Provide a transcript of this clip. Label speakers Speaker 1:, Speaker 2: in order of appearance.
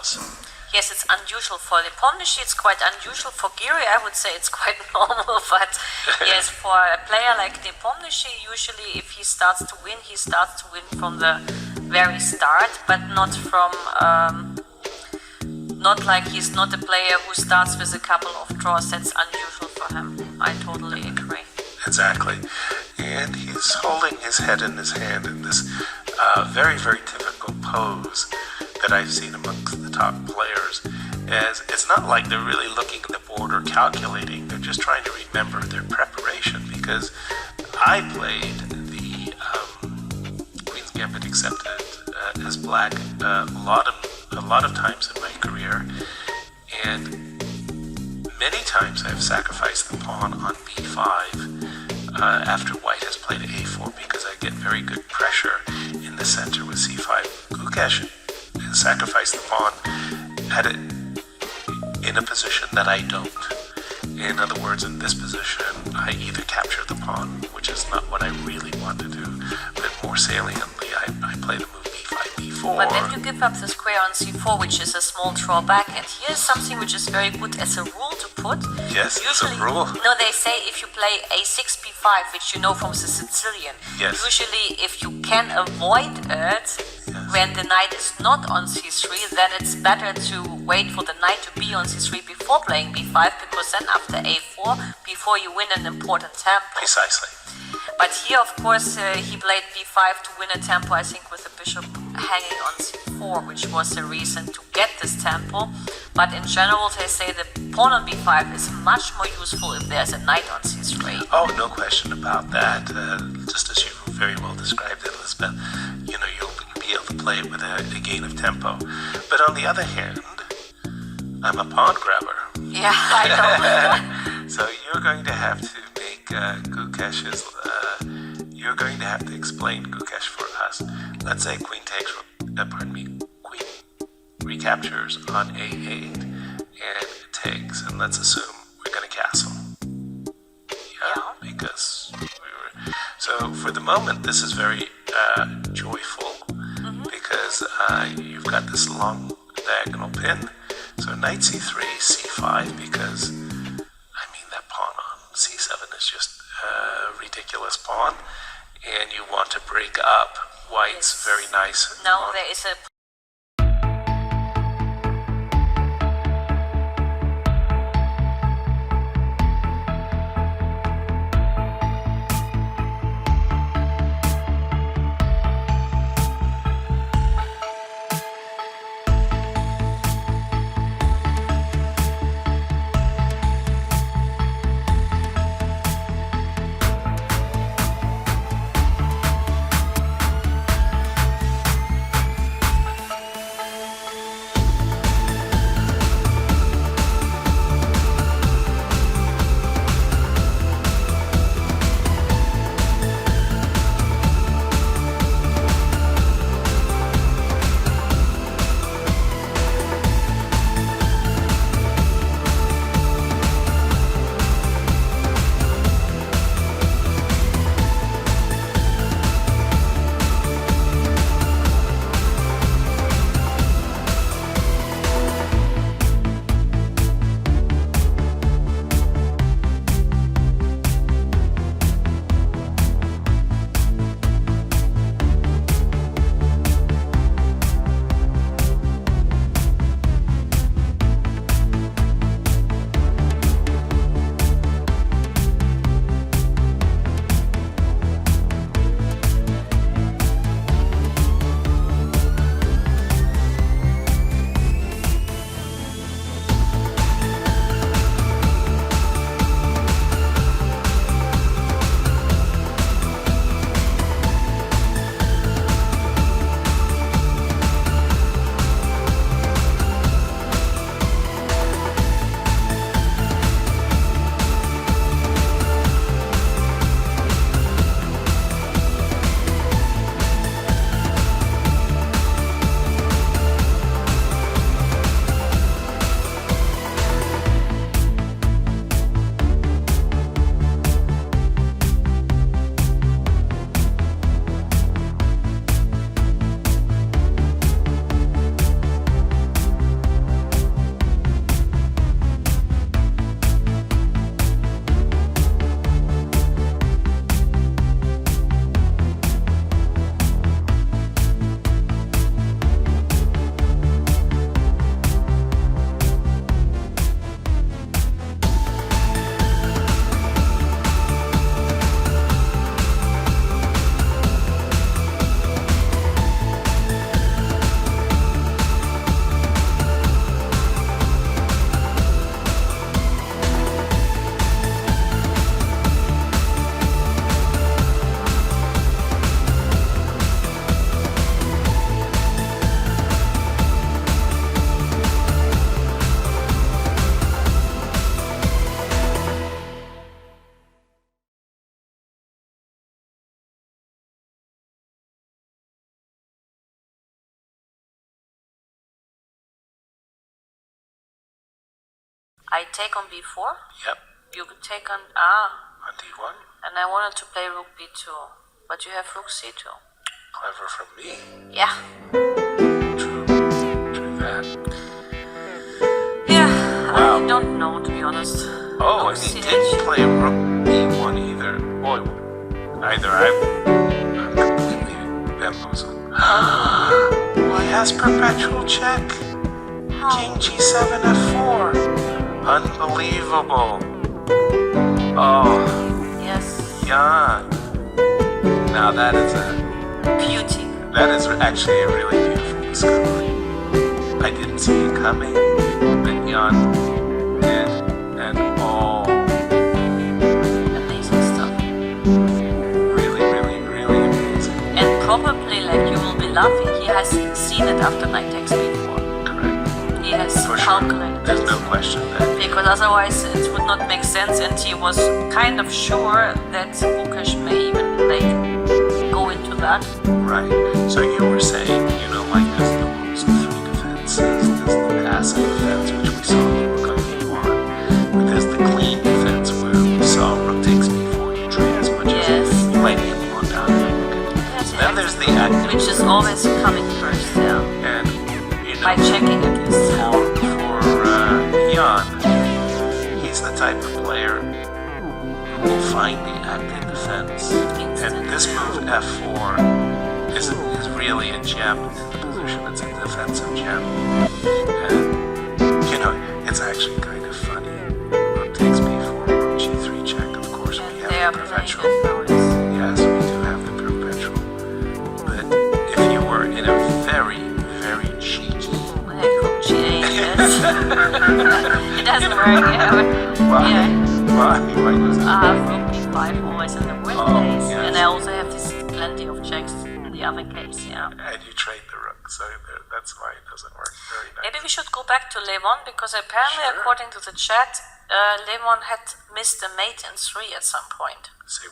Speaker 1: draws.
Speaker 2: Yes, it's unusual for Nepomniachtchi, it's quite unusual. For Giri, I would say it's quite normal, but yes, for a player like Nepomniachtchi, usually if he starts to win from the very start, but not from, not like he's not a player who starts with a couple of draws. That's unusual for him. I totally agree.
Speaker 1: Exactly. And he's holding his head in his hand in this very, very typical pose that I've seen amongst the top players. As it's not like they're really looking at the board or calculating, they're just trying to remember their preparation, because I played the Queen's Gambit accepted as black a lot of times in my career, and many times I've sacrificed the pawn on b5 after white has played a4, because I get very good pressure in the center with c5. Gukesh sacrificed the pawn at it in a position that I don't. In other words, in this position, I either capture the pawn, which is not what I really want to do, but more saliently, I play the move b5, b4.
Speaker 2: But then you give up the square on c4, which is a small drawback, and here's something which is very good as a rule to put.
Speaker 1: Yes,
Speaker 2: usually,
Speaker 1: it's a rule.
Speaker 2: No, they say if you play a6, b5, which you know from the Sicilian,
Speaker 1: yes.
Speaker 2: Usually if you can avoid it, when the knight is not on c3, then it's better to wait for the knight to be on c3 before playing b5, because then after a4, before you win an important tempo.
Speaker 1: Precisely.
Speaker 2: But here, of course, he played b5 to win a tempo, I think, with the bishop hanging on c4, which was the reason to get this tempo. But in general, they say the pawn on b5 is much more useful if there's a knight on c3.
Speaker 1: Oh, no question about that. Just as you very well described it, Elizabeth, you know, you'll be able to play it with a gain of tempo. But on the other hand, I'm a pawn grabber.
Speaker 2: Yeah, I know.
Speaker 1: So you're going to have to make Gukesh's, you're going to have to explain Gukesh for us. Let's say queen takes, queen recaptures on a8 and it takes, and let's assume we're going to castle. Yeah, because so for the moment this is very joyful, because you've got this long diagonal pin. So knight c3, c5, because I mean that pawn on c7 is just a ridiculous pawn, and you want to break up white's very nice.
Speaker 2: Now there is a I take on b4.
Speaker 1: Yep.
Speaker 2: You could take on
Speaker 1: On d1.
Speaker 2: and I wanted to play rook b2, but you have rook c2.
Speaker 1: Clever from me.
Speaker 2: Yeah.
Speaker 1: True that.
Speaker 2: Yeah,
Speaker 1: Wow.
Speaker 2: I don't know, to be honest.
Speaker 1: Oh,
Speaker 2: Rook
Speaker 1: and he
Speaker 2: CH.
Speaker 1: didn't play rook e1 either. Boy, either I'm completely bamboozled. He has perpetual check. King g7 f4. Unbelievable. Oh,
Speaker 2: Yes.
Speaker 1: Jan. Now that is
Speaker 2: Beauty.
Speaker 1: that is actually a really beautiful discovery. I didn't see it coming, but Jan did, and
Speaker 2: Amazing stuff.
Speaker 1: really, really, really amazing.
Speaker 2: And probably, like, you will be laughing, he has seen it after knight takes b4.
Speaker 1: Correct.
Speaker 2: He has
Speaker 1: For sure.
Speaker 2: calculated
Speaker 1: There's
Speaker 2: it.
Speaker 1: no question that.
Speaker 2: Because otherwise it would not make sense, and he was kind of sure that Gukesh may even go into that.
Speaker 1: Right. So you were saying, like there's the rules of three defenses, there's the passive defense, which we saw in rook on e1, but there's the clean defense where we saw rook takes b4, you trade as much
Speaker 2: Yes.
Speaker 1: as you might be able to down the rook.
Speaker 2: Yes,
Speaker 1: Then there's the active,
Speaker 2: which is always coming first, yeah.
Speaker 1: and
Speaker 2: By checking at least.
Speaker 1: for Jan, he's the type of player who will find the active defense. And this move f4 is really a gem in the position. It's a defensive gem. And, it's actually kind of funny. Rook takes b4, rook g3 check. Of course, we
Speaker 2: They
Speaker 1: have
Speaker 2: are
Speaker 1: the
Speaker 2: playing
Speaker 1: perpetual.
Speaker 2: it always.
Speaker 1: Yes, we do have the perpetual. But if you were in a very, very cheeky...
Speaker 2: Like rook g8, yes. It doesn't work, yeah.
Speaker 1: Why?
Speaker 2: Yeah.
Speaker 1: Why does it?
Speaker 2: I have rook b5 always in the win case,
Speaker 1: yes.
Speaker 2: and I also have this plenty of checks in the other case, yeah.
Speaker 1: And you trade the rook, so that's why it doesn't work very nice.
Speaker 2: Maybe we should go back to Levon, because apparently,
Speaker 1: Sure.
Speaker 2: according to the chat, Levon had missed a mate in 3 at some point.
Speaker 1: Say